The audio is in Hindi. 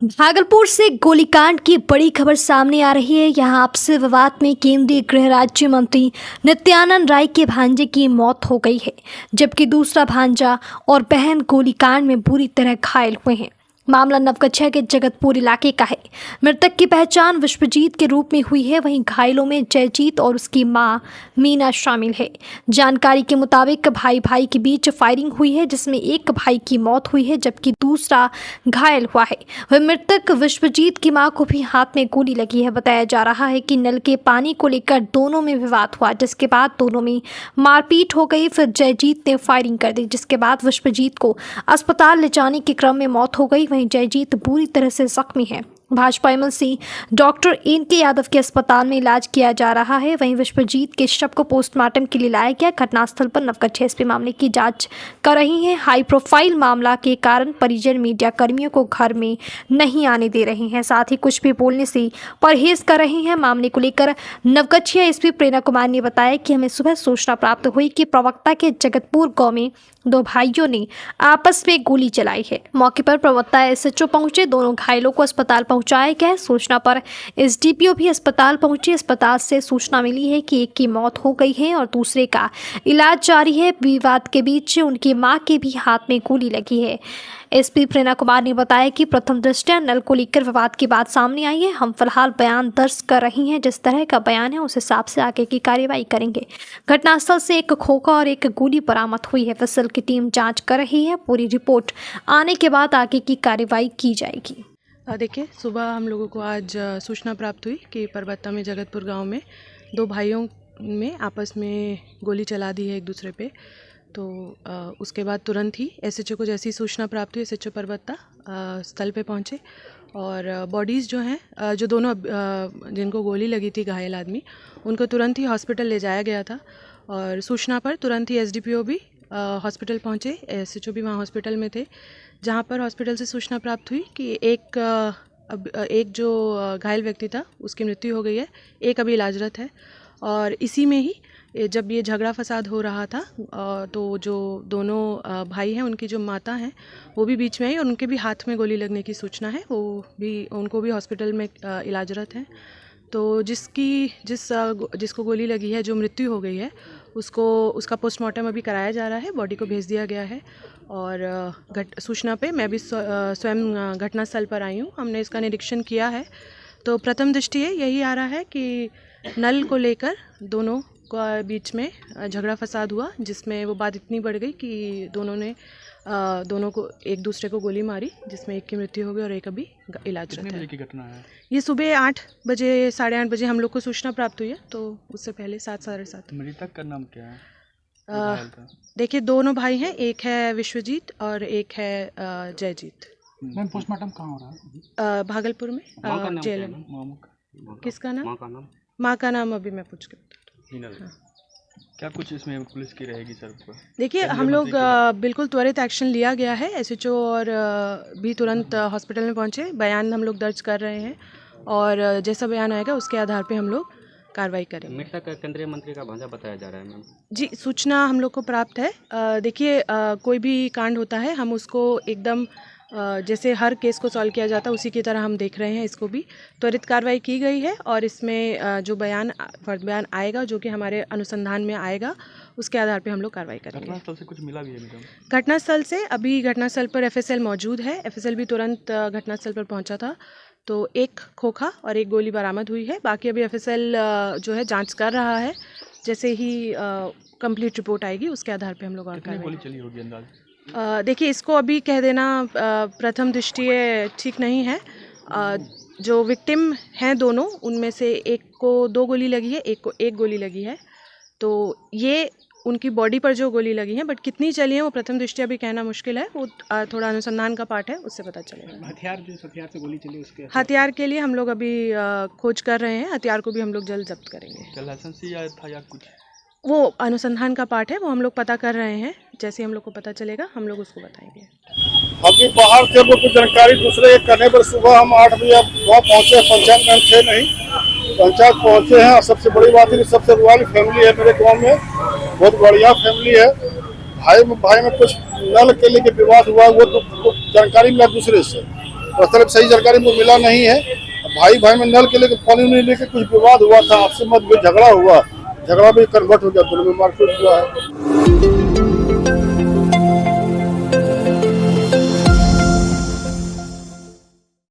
भागलपुर से गोलीकांड की बड़ी खबर सामने आ रही है। यहां आपसी विवाद में केंद्रीय गृह राज्य मंत्री नित्यानंद राय के भांजे की मौत हो गई है, जबकि दूसरा भांजा और बहन गोलीकांड में बुरी तरह घायल हुए हैं। मामला नवगछिया के जगतपुर इलाके का है। मृतक की पहचान विश्वजीत के रूप में हुई है। वहीं घायलों में जयजीत और उसकी मां मीना शामिल है। जानकारी के मुताबिक भाई भाई के बीच फायरिंग हुई है, जिसमें एक भाई की मौत हुई है जबकि दूसरा घायल हुआ है। वह मृतक विश्वजीत की मां को भी हाथ में गोली लगी है। बताया जा रहा है कि नल के पानी को लेकर दोनों में विवाद हुआ, जिसके बाद दोनों में मारपीट हो गई। फिर जयजीत ने फायरिंग कर दी, जिसके बाद विश्वजीत को अस्पताल ले जाने के क्रम में मौत हो गई। वहीं जयजीत बुरी तरह से जख्मी है। Bhajpa MLC doctor N K Yadav के अस्पताल में इलाज किया जा रहा है। वहीं विश्वजीत के शव को पोस्टमार्टम के लिए लाया गया। घटनास्थल पर नवगछिया एसपी मामले की जांच कर रही हैं। हाई प्रोफाइल मामला के कारण परिजन मीडिया कर्मियों को घर में नहीं आने दे रहे हैं, साथ ही कुछ भी बोलने से परहेज कर रहे हैं। मामले को लेकर नवगछिया एसपी प्रेरणा कुमार ने बताया कि हमें सुबह सूचना प्राप्त हुई कि प्रवक्ता के जगतपुर गांव में दो भाइयों ने आपस में गोली चलाई है। मौके पर प्रवक्ता एसएचओ पहुंचे, दोनों घायलों को अस्पताल पहुंचाया गया। सूचना पर एसडीपीओ भी अस्पताल पहुंचे। अस्पताल से सूचना मिली है कि एक की मौत हो गई है और दूसरे का इलाज जारी है। विवाद के बीच उनकी मां के भी हाथ में गोली लगी है। एसपी प्रेरणा कुमार ने बताया कि प्रथम दृष्टया नल को लेकर विवाद की बात सामने आई है। हम फिलहाल बयान दर्ज कर रही हैं। जिस तरह का बयान है उस हिसाब से आगे की कार्रवाई करेंगे। घटनास्थल से एक खोखा और एक गोली बरामद हुई है। फिसल की टीम जांच कर रही है। पूरी रिपोर्ट आने के बाद आगे की कार्रवाई की जाएगी। देखिए, सुबह हम लोगों को आज सूचना प्राप्त हुई कि परबत्ता में जगतपुर गांव में दो भाइयों में आपस में गोली चला दी है एक दूसरे पे। तो उसके बाद तुरंत ही एसएचओ को जैसी सूचना प्राप्त हुई, एसएचओ परबत्ता स्थल पे पहुंचे और बॉडीज़ जो हैं, जो दोनों जिनको गोली लगी थी, घायल आदमी, उनको तुरंत ही हॉस्पिटल ले जाया गया था। और सूचना पर तुरंत ही एसडीपीओ भी हॉस्पिटल पहुंचे, एसएचओ भी वहाँ हॉस्पिटल में थे, जहाँ पर हॉस्पिटल से सूचना प्राप्त हुई कि एक जो घायल व्यक्ति था उसकी मृत्यु हो गई है, एक अभी इलाजरत है। और इसी में ही जब ये झगड़ा फसाद हो रहा था तो जो दोनों भाई हैं, उनकी जो माता हैं, वो भी बीच में आई और उनके भी हाथ में गोली लगने की सूचना है। उनको भी हॉस्पिटल में इलाजरत हैं। तो जिसको गोली लगी है, जो मृत्यु हो गई है, उसका पोस्टमार्टम अभी कराया जा रहा है। बॉडी को भेज दिया गया है और सूचना पे मैं भी स्वयं घटनास्थल पर आई हूँ। हमने इसका निरीक्षण किया है। तो प्रथम दृष्टि यही आ रहा है कि नल को लेकर दोनों का बीच में झगड़ा फसाद हुआ, जिसमें वो बात इतनी बढ़ गई कि दोनों को एक दूसरे को गोली मारी, जिसमें एक की मृत्यु हो गई और एक अभी इलाजरत है। कितने बजे की घटना है? ये सुबह 8 बजे, 8:30 बजे हम लोग को सूचना प्राप्त हुई है। तो उससे पहले 7, 7:30। मृतक का नाम क्या है? देखिए, दोनों भाई हैं, एक है विश्वजीत और एक है जयजीत। मैम, पोस्टमार्टम कहाँ हो रहा है? भागलपुर में जेल में। किसका नाम? माँ का नाम अभी मैं पूछ के बताता हूँ। क्या कुछ इसमें पुलिस की रहेगी सर? देखिए, हम लोग बिल्कुल त्वरित एक्शन लिया गया है। एसएचओ और भी तुरंत हॉस्पिटल में पहुंचे। बयान हम लोग दर्ज कर रहे हैं और जैसा बयान आएगा उसके आधार पे हम लोग कार्रवाई करेंगे। मृतक केंद्रीय मंत्री का भांजा बताया जा रहा है मैम। जी, सूचना हम लोग को प्राप्त है। देखिए, कोई भी कांड होता है, हम उसको एकदम जैसे हर केस को सॉल्व किया जाता है उसी की तरह हम देख रहे हैं। इसको भी त्वरित कार्रवाई की गई है और इसमें जो बयान आएगा, जो कि हमारे अनुसंधान में आएगा, उसके आधार पे हम लोग कार्रवाई करेंगे। घटनास्थल से कुछ मिला भी है मैडम? घटनास्थल से अभी घटनास्थल पर एफएसएल मौजूद है। एफएसएल भी तुरंत घटनास्थल पर पहुंचा था। तो एक खोखा और एक गोली बरामद हुई है। बाकी अभी एफएसएल जो है जाँच कर रहा है। जैसे ही कंप्लीट रिपोर्ट आएगी उसके आधार पर हम लोग और गोली चली होगी अंदाज? देखिए, इसको अभी कह देना प्रथम दृष्टि ठीक नहीं है। जो विक्टिम हैं दोनों, उनमें से एक को 2 गोली लगी है, एक को 1 गोली लगी है। तो ये उनकी बॉडी पर जो गोली लगी है, बट कितनी चली है वो प्रथम दृष्टि अभी कहना मुश्किल है। वो थोड़ा अनुसंधान का पार्ट है, उससे पता चलेगा। हथियार से गोली चली, उसके हथियार के लिए हम लोग अभी खोज कर रहे हैं। हथियार को भी हम लोग जल्द जब्त करेंगे। लाइसेंस था या कुछ? वो अनुसंधान का पार्ट है, वो हम लोग पता कर रहे हैं। जैसे हम लोग को पता चलेगा हम लोग उसको बताएंगे। अभी बाहर थे, वो कुछ जानकारी दूसरे के करने पर सुबह हम 8 बजे वहाँ पहुँचे। पंचायत में थे नहीं, पंचायत पहुँचे हैं। और सबसे बड़ी बात है कि सबसे वाली फैमिली है मेरे गांव में, बहुत बढ़िया फैमिली है। भाई में कुछ नल के लिए विवाद हुआ, वो तो जानकारी मिला दूसरे से। मतलब सही जानकारी मुझे मिला नहीं है। भाई भाई में नल के लेकर पानी नहीं लेकर कुछ विवाद हुआ था, आपसे मतभेद झगड़ा हुआ, झगड़ा भी कन्वर्ट हो गया, दोनों में मारपीट हुआ है।